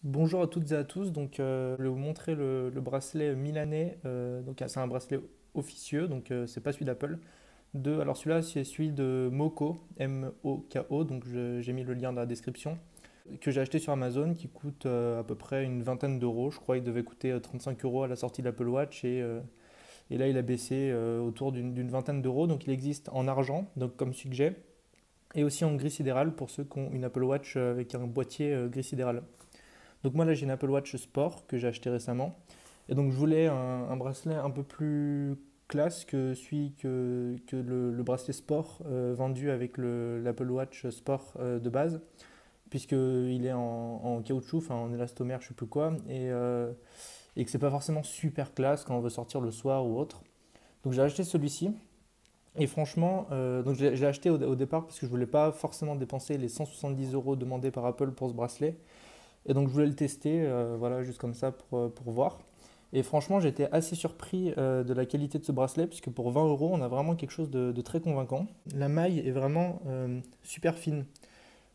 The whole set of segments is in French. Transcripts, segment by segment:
Bonjour à toutes et à tous. Je vais vous montrer le bracelet milanais. C'est un bracelet officieux, c'est pas celui d'Apple. Alors celui-là, c'est celui de Moko, M-O-K-O. J'ai mis le lien dans la description. Que j'ai acheté sur Amazon, qui coûte à peu près une vingtaine d'euros. Je crois qu'il devait coûter 35 euros à la sortie de l'Apple Watch et là il a baissé autour d'une vingtaine d'euros. Donc il existe en argent, donc comme celui que j'ai, et aussi en gris sidéral pour ceux qui ont une Apple Watch avec un boîtier gris sidéral. Donc moi là j'ai une Apple Watch Sport que j'ai acheté récemment. Et donc je voulais un bracelet un peu plus classe que le bracelet Sport vendu avec l'Apple Watch Sport de base, puisqu'il est en caoutchouc, enfin en élastomère, je sais plus quoi, et que c'est pas forcément super classe quand on veut sortir le soir ou autre. Donc j'ai acheté celui-ci. Et franchement, je l'ai acheté au départ parce que je voulais pas forcément dépenser les 170 euros demandés par Apple pour ce bracelet. Et donc je voulais le tester, voilà, juste comme ça pour voir. Et franchement, j'étais assez surpris de la qualité de ce bracelet, puisque pour 20 euros, on a vraiment quelque chose de très convaincant. La maille est vraiment super fine.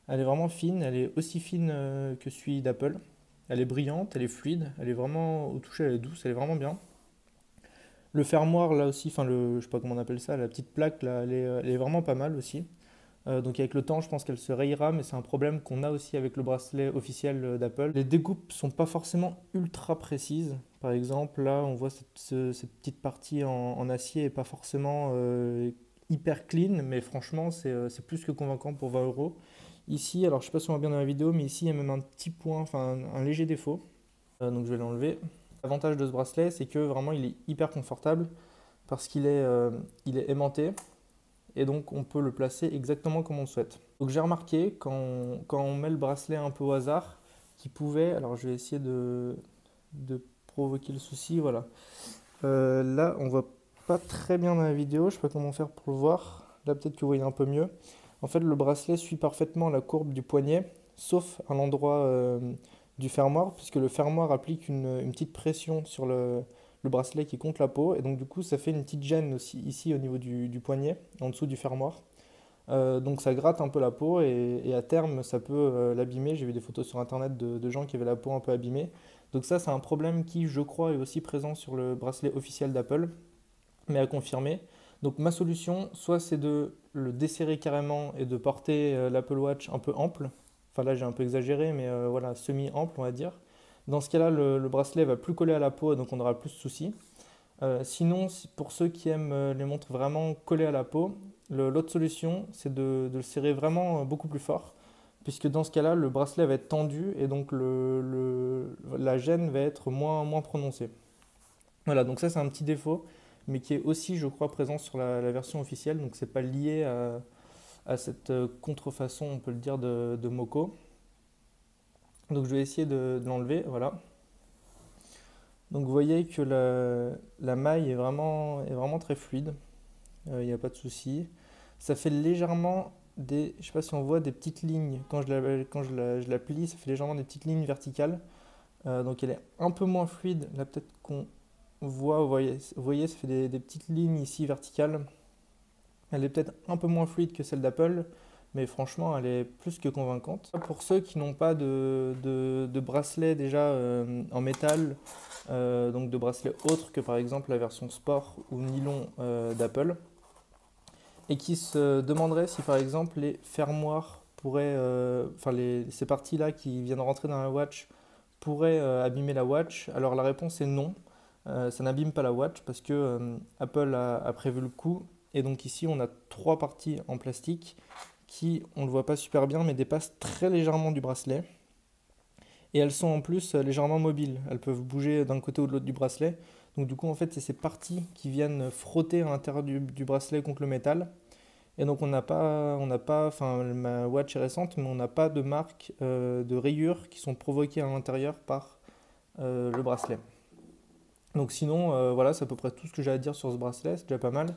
Elle est vraiment fine, elle est aussi fine que celui d'Apple. Elle est brillante, elle est fluide, elle est vraiment au toucher, elle est douce, elle est vraiment bien. Le fermoir là aussi, je sais pas comment on appelle ça, la petite plaque là, elle est vraiment pas mal aussi. Donc avec le temps, je pense qu'elle se rayera, mais c'est un problème qu'on a aussi avec le bracelet officiel d'Apple. Les découpes sont pas forcément ultra précises. Par exemple, là, on voit cette petite partie en acier est pas forcément hyper clean, mais franchement, c'est plus que convaincant pour 20 euros. Ici, alors je sais pas si on voit bien dans la vidéo, mais ici, il y a même un petit point, enfin un léger défaut. Donc je vais l'enlever. L'avantage de ce bracelet, c'est que vraiment, il est hyper confortable parce qu'il est aimanté et donc on peut le placer exactement comme on le souhaite. Donc j'ai remarqué quand on met le bracelet un peu au hasard, qu'il pouvait, alors je vais essayer de provoquer le souci, voilà. Là on voit pas très bien dans la vidéo, je sais pas comment faire pour le voir. Là peut-être que vous voyez un peu mieux. En fait le bracelet suit parfaitement la courbe du poignet, sauf à l'endroit du fermoir, puisque le fermoir applique une petite pression sur le bracelet qui contre la peau, et donc du coup ça fait une petite gêne aussi ici au niveau du poignet, en dessous du fermoir. Donc ça gratte un peu la peau et à terme ça peut l'abîmer. J'ai vu des photos sur internet de gens qui avaient la peau un peu abîmée. Donc ça c'est un problème qui je crois est aussi présent sur le bracelet officiel d'Apple, mais à confirmer. Donc ma solution, soit c'est de le desserrer carrément et de porter l'Apple Watch un peu ample. Enfin là j'ai un peu exagéré, mais voilà, semi-ample on va dire. Dans ce cas-là, le bracelet va plus coller à la peau, donc on aura plus de soucis. Sinon, pour ceux qui aiment les montres vraiment collées à la peau, l'autre solution, c'est de le serrer vraiment beaucoup plus fort, puisque dans ce cas-là, le bracelet va être tendu et donc la gêne va être moins prononcée. Voilà, donc ça c'est un petit défaut, mais qui est aussi, je crois, présent sur la version officielle, donc c'est pas lié à cette contrefaçon, on peut le dire, de Moko. Donc je vais essayer de l'enlever, voilà. Donc vous voyez que la maille est vraiment très fluide, il n'y a pas de souci. Ça fait légèrement je sais pas si on voit des petites lignes, quand je la plie, ça fait légèrement des petites lignes verticales. Donc elle est un peu moins fluide, là peut-être qu'on voit, vous voyez, ça fait des petites lignes ici verticales. Elle est peut-être un peu moins fluide que celle d'Apple, mais franchement, elle est plus que convaincante. Pour ceux qui n'ont pas de bracelet déjà en métal, donc de bracelet autre que par exemple la version sport ou nylon d'Apple, et qui se demanderaient si par exemple les fermoirs pourraient, enfin ces parties-là qui viennent rentrer dans la watch pourraient abîmer la watch, alors la réponse est non. Ça n'abîme pas la watch parce que Apple a prévu le coup. Et donc ici, on a trois parties en plastique qui, on ne le voit pas super bien, mais dépassent très légèrement du bracelet. Et elles sont en plus légèrement mobiles. Elles peuvent bouger d'un côté ou de l'autre du bracelet. Donc du coup, en fait, c'est ces parties qui viennent frotter à l'intérieur du bracelet contre le métal. Et donc on n'a pas, enfin ma watch est récente, mais on n'a pas de marque de rayures qui sont provoquées à l'intérieur par le bracelet. Donc sinon, voilà, c'est à peu près tout ce que j'ai à dire sur ce bracelet, c'est déjà pas mal.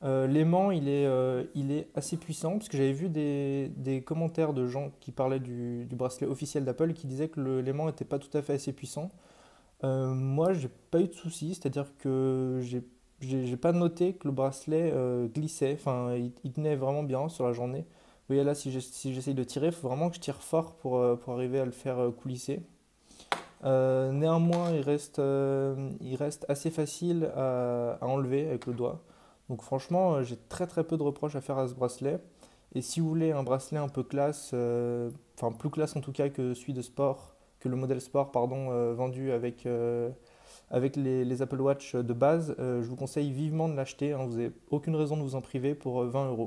L'aimant, il est assez puissant, parce que j'avais vu des commentaires de gens qui parlaient du bracelet officiel d'Apple qui disaient que l'aimant n'était pas tout à fait assez puissant. Moi, j'ai pas eu de soucis, c'est-à-dire que j'ai pas noté que le bracelet glissait, enfin, il tenait vraiment bien sur la journée. Vous voyez là, si j'essaye de tirer, il faut vraiment que je tire fort pour arriver à le faire coulisser. Néanmoins, il reste assez facile à enlever avec le doigt. Donc franchement, j'ai très très peu de reproches à faire à ce bracelet. Et si vous voulez un bracelet un peu classe, enfin plus classe en tout cas que celui de sport, que le modèle sport, pardon, vendu avec les Apple Watch de base, je vous conseille vivement de l'acheter, hein. Vous n'avez aucune raison de vous en priver pour 20 euros.